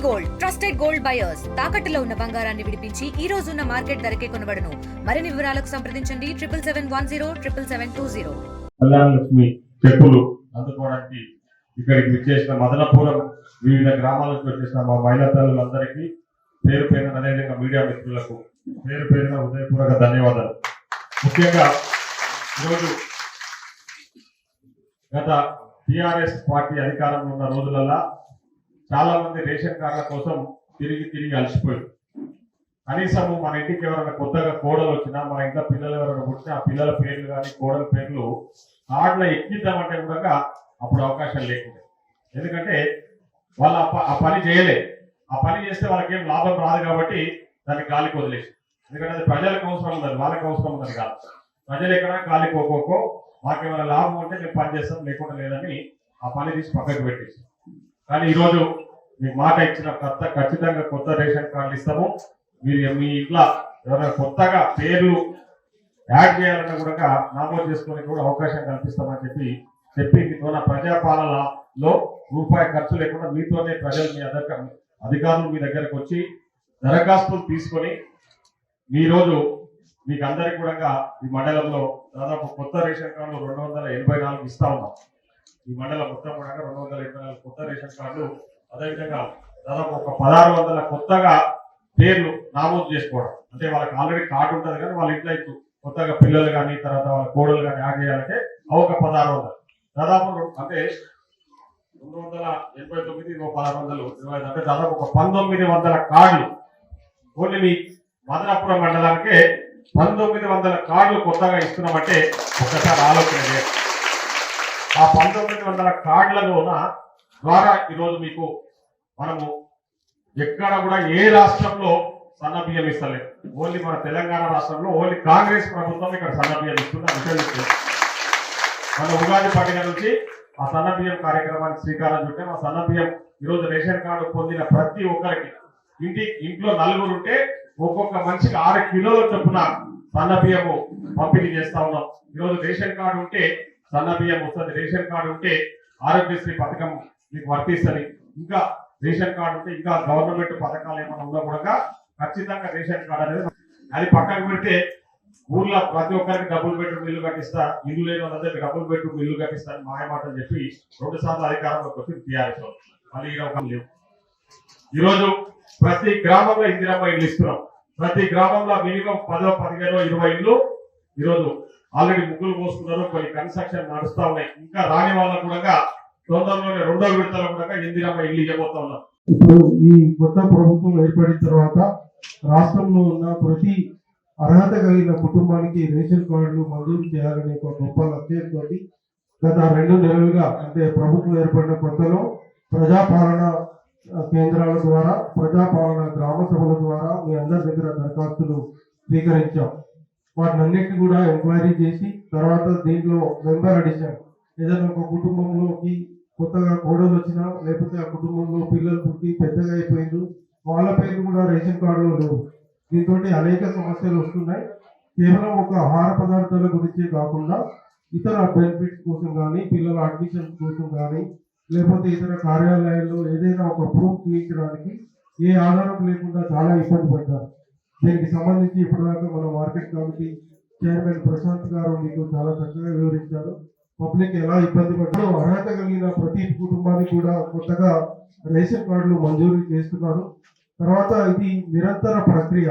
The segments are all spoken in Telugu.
గోల్డ్ ట్రస్టెడ్ గోల్డ్ బయర్స్ తాకట్టులో ఉన్న బంగారాన్ని విడిపించి ఈ రోజు ఉన్న మార్కెట్ ధరకే కొనబడును. మరిన్ని వివరాలకు సంప్రదించండి 7771077720. కళ్యాణ లక్ష్మి చెప్పులు అందుకోవడానికి ఇక్కడికి విచ్చేసిన మదనపురం వివిధ గ్రామాల నుంచి వచ్చేసిన మా మహిళా తల్లులందరికీ పేరు పేరున అదేవిధంగా మీడియా మిత్రులకు పేరు పేరున హృదయపూర్వక ధన్యవాదాలు. ముఖ్యంగా ఈరోజు గత టిఆర్ఎస్ పార్టీ అధికారంలో ఉన్న రోజులలో చాలా మంది రేషన్ కార్డుల కోసం తిరిగి అలసిపోయారు. కనీసము మన ఇంటికి ఎవరైనా కొత్తగా కోడలు వచ్చినా, మన ఇంట్లో పిల్లలు ఎవరైనా పుట్టినా ఆ పిల్లల పేర్లు కానీ కోడల పేర్లు కార్డులో ఎక్కిద్దామంటే కూడా అప్పుడు అవకాశం లేకుండా, ఎందుకంటే వాళ్ళు ఆ పని చేయలే. ఆ పని చేస్తే వాళ్ళకి ఏం లాభం రాదు కాబట్టి దాన్ని గాలికి వదిలేసి, ఎందుకంటే అది ప్రజలకు అవసరం ఉన్నది, వాళ్ళకి అవసరం ఉన్నది కాదు. ప్రజలు ఎక్కడ గాలి పోకోకో మాకేమైనా లాభం ఉంటే మేము పని చేస్తాం, లేకుండా లేదని ఆ పని తీసి పక్కకు పెట్టేసి. కానీ ఈరోజు మీకు మాట ఇచ్చిన ఖచ్చితంగా కొత్త రేషన్ కార్డులు ఇస్తాము. మీరు మీ ఇంట్లో ఎవరైనా కొత్తగా పేర్లు యాడ్ చేయాలన్నా కూడా నమోదు చేసుకోవడానికి కూడా అవకాశం కల్పిస్తామని చెప్పి మీతోన ప్రజాపాలనలో రూపాయి ఖర్చు లేకుండా మీతోనే ప్రజలు మీ అధికారులు మీ దగ్గరకు వచ్చి దరఖాస్తులు తీసుకొని ఈరోజు మీకు అందరికి కూడా ఈ మండలంలో దాదాపు కొత్త రేషన్ కార్డులు 284 ఇస్తా ఉన్నాం. ఈ మండలం మొత్తం కూడా 284 కొత్త రేషన్ కార్డులు, అదేవిధంగా దాదాపు ఒక 1600 కొత్తగా పేర్లు నమోదు చేసుకోవడం. అంటే వాళ్ళకి ఆల్రెడీ కార్డు ఉంటుంది కానీ వాళ్ళ ఇంట్లో కొత్తగా పిల్లలు కానీ తర్వాత వాళ్ళ కోడలు కానీ యాడ్ చేయాలంటే ఒక 1600 దాదాపు, అంటే 289 1625 అంటే దాదాపు ఒక 1900 కార్డులు ఓన్లీ మీ మదనపురం మండలానికే 1900 కార్డులు కొత్తగా ఇస్తున్నామంటే ఒకసారి ఆలోచన చేయండి. ఆ 1900 కార్డులలో ద్వారా ఈరోజు మీకు మనము ఎక్కడ కూడా ఏ రాష్ట్రంలో సన్న బియ్యం ఇస్తలేదు. ఓన్లీ మన తెలంగాణ రాష్ట్రంలో ఓన్లీ కాంగ్రెస్ ప్రభుత్వం ఇక్కడ సన్న బియ్యం ఇస్తున్న విషయం ఇస్తుంది. మన ఉగాది పండుగ నుంచి ఆ సన్న బియ్యం కార్యక్రమానికి శ్రీకారం చుట్టాం. ఆ సన్న బియ్యం ఈరోజు రేషన్ కార్డు పొందిన ప్రతి ఒక్కరికి ఇంట్లో 4 ఉంటే ఒక్కొక్క మనిషికి 6 కిలోల చొప్పున సన్న బియ్యము పంపిణీ చేస్తా ఉన్నాం. ఈరోజు రేషన్ కార్డు ఉంటే సన్న బియ్యం వస్తుంది, రేషన్ కార్డు ఉంటే ఆరోగ్యశ్రీ పథకం మీకు వర్తిస్తుంది, ఇంకా రేషన్ కార్డు ఉంటే ఇంకా గవర్నమెంట్ పథకాలు ఏమైనా ఉన్నా కూడా ఖచ్చితంగా రేషన్ కార్డు అనేది అది పక్కకు పెడితే ఊర్లో ప్రతి ఒక్కరికి డబుల్ బెడ్రూమ్ ఇల్లు కట్టిస్తా, ఇల్లు లేని వాళ్ళందరికీ డబుల్ బెడ్రూమ్ ఇల్లు కట్టిస్తా అని మాయమాటలు చెప్పి 2 సార్లు అధికారంలోకి వచ్చి టీఆర్ఎస్ మళ్ళీ లేవు. ఈరోజు ప్రతి గ్రామంలో ఇందిరమ్మ ఇల్లు ఇస్తున్నాం. ప్రతి గ్రామంలో మినిమం 10, 15, 20 ఇల్లు ఈరోజు ఆల్రెడీ ముగ్గులు పోసుకున్నారు. కొన్ని కన్స్ట్రక్షన్ నడుస్తా ఉన్నాయి. ఇంకా రాని వాళ్ళకు కూడా తొందరలోనే 2వ విడతలో కూడా ఇందిరమ్మ ఇల్లు ఇవ్వబోతా ఉన్నాం. ఇప్పుడు ఈ కొత్త ప్రభుత్వం ఏర్పడిన తర్వాత రాష్ట్రంలో ఉన్న ప్రతి అర్హత కలిగిన కుటుంబానికి రేషన్ కార్డులు మంజూరు చేయాలనే ఒక గొప్ప లక్ష్యంతో గత 2 నెలలుగా, అంటే ప్రభుత్వం ఏర్పడిన కొత్తలో ప్రజాపాలన కేంద్రాల ద్వారా, ప్రజాపాలన గ్రామ సభల ద్వారా మీ అందరి దగ్గర దరఖాస్తులు స్వీకరించాం. వాటినన్నిటిని కూడా ఎంక్వైరీ చేసి తర్వాత దీంట్లో మెంబర్ అడిషన్, ఏదైనా ఒక కుటుంబంలోకి కొత్తగా కోడలు వచ్చినా లేకపోతే ఆ కుటుంబంలో పిల్లలు పుట్టి పెద్దగా అయిపోయిండు, వాళ్ళ పేర్లు కూడా రేషన్ కార్డులో లేవు. దీంతో అనేక సమస్యలు వస్తున్నాయి. కేవలం ఒక ఆహార పదార్థాల గురించే కాకుండా ఇతర బెనిఫిట్స్ కోసం కానీ, పిల్లల అడ్మిషన్ కోసం కానీ, లేకపోతే ఇతర కార్యాలయాల్లో ఏదైనా ఒక ప్రూఫ్ చూపించడానికి ఏ ఆధారం లేకుండా చాలా ఇబ్బంది పడ్డారు. దీనికి సంబంధించి ఇప్పటిదాకా మన మార్కెట్ కమిటీ చైర్మన్ ప్రశాంత్ గారు మీకు చాలా చక్కగా వివరించారు. పబ్లిక్ ఎలా ఇబ్బంది పడ్డారో. అర్హత కలిగిన ప్రతి కుటుంబానికి కూడా కొత్తగా రేషన్ కార్డులు మంజూరు చేస్తున్నారు. తర్వాత ఇది నిరంతర ప్రక్రియ.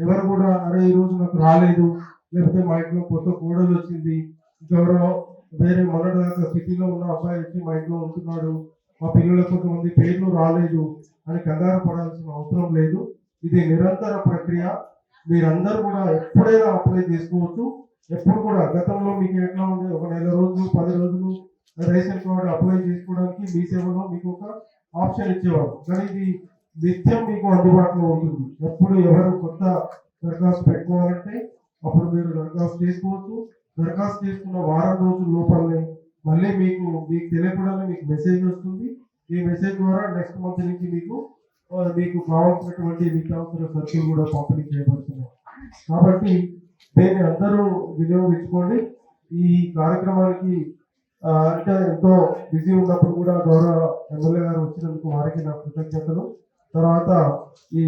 ఎవరు కూడా అరే ఈ రోజు నాకు రాలేదు, లేకపోతే మా ఇంట్లో కొత్త కోడలు వచ్చింది, ఇంకెవరో వేరే మొన్నటిదాకా సిటీలో ఉన్న అబ్బాయి వచ్చి మా ఇంట్లో ఉంటున్నాడు, మా పిల్లల కొంతమంది పేర్లు రాలేదు అని కంగారు పడాల్సిన అవసరం లేదు. ఇది నిరంతర ప్రక్రియ. మీరందరూ కూడా ఎప్పుడైనా అప్లై చేసుకోవచ్చు. ఎప్పుడు కూడా గతంలో మీకు ఎట్లా ఉంది, ఒక 1 నెల రోజులు 10 రోజులు రేషన్ కార్డు అప్లై చేసుకోవడానికి మీ సేవలో మీకు ఒక ఆప్షన్ ఇచ్చేవారు. కానీ ఇది నిత్యం మీకు అందుబాటులో ఉంటుంది. ఎప్పుడు ఎవరు కొత్త దరఖాస్తు పెట్టుకోవాలంటే అప్పుడు మీరు దరఖాస్తు చేసుకోవచ్చు. దరఖాస్తు చేసుకున్న వారం రోజుల లోపలనే మళ్ళీ మీకు తెలియకుండానే మీకు మెసేజ్ వస్తుంది. ఈ మెసేజ్ ద్వారా నెక్స్ట్ మంత్ నుంచి మీకు కావాల్సినటువంటి నిత్యావసర సరుకులు కూడా పంపిణీ చేయబడుతున్నాయి. కాబట్టి దీన్ని అందరూ వినియోగించుకోండి. ఈ కార్యక్రమానికి అంటే ఎంతో బిజీ ఉన్నప్పుడు కూడా గౌరవ ఎమ్మెల్యే గారు వచ్చినందుకు వారికి నా కృతజ్ఞతలు. తర్వాత ఈ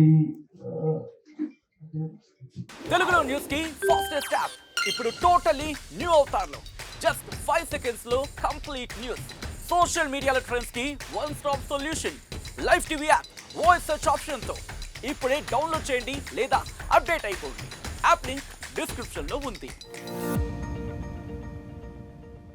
తెలుగులో న్యూస్ కి ఫాస్టెస్ట్ యాప్ ఇప్పుడు టోటలీ న్యూ అవతార్లో జస్ట్ 5 సెకండ్స్ లో కంప్లీట్ న్యూస్. సోషల్ మీడియాలో ట్రెండ్స్ కి one stop solution. Live TV app voice search option తో ఇప్పుడే డౌన్లోడ్ చేయండి లేదా అప్డేట్ అయిపోండి. యాప్ లింక్ డిస్క్రిప్షన్ లో ఉంది.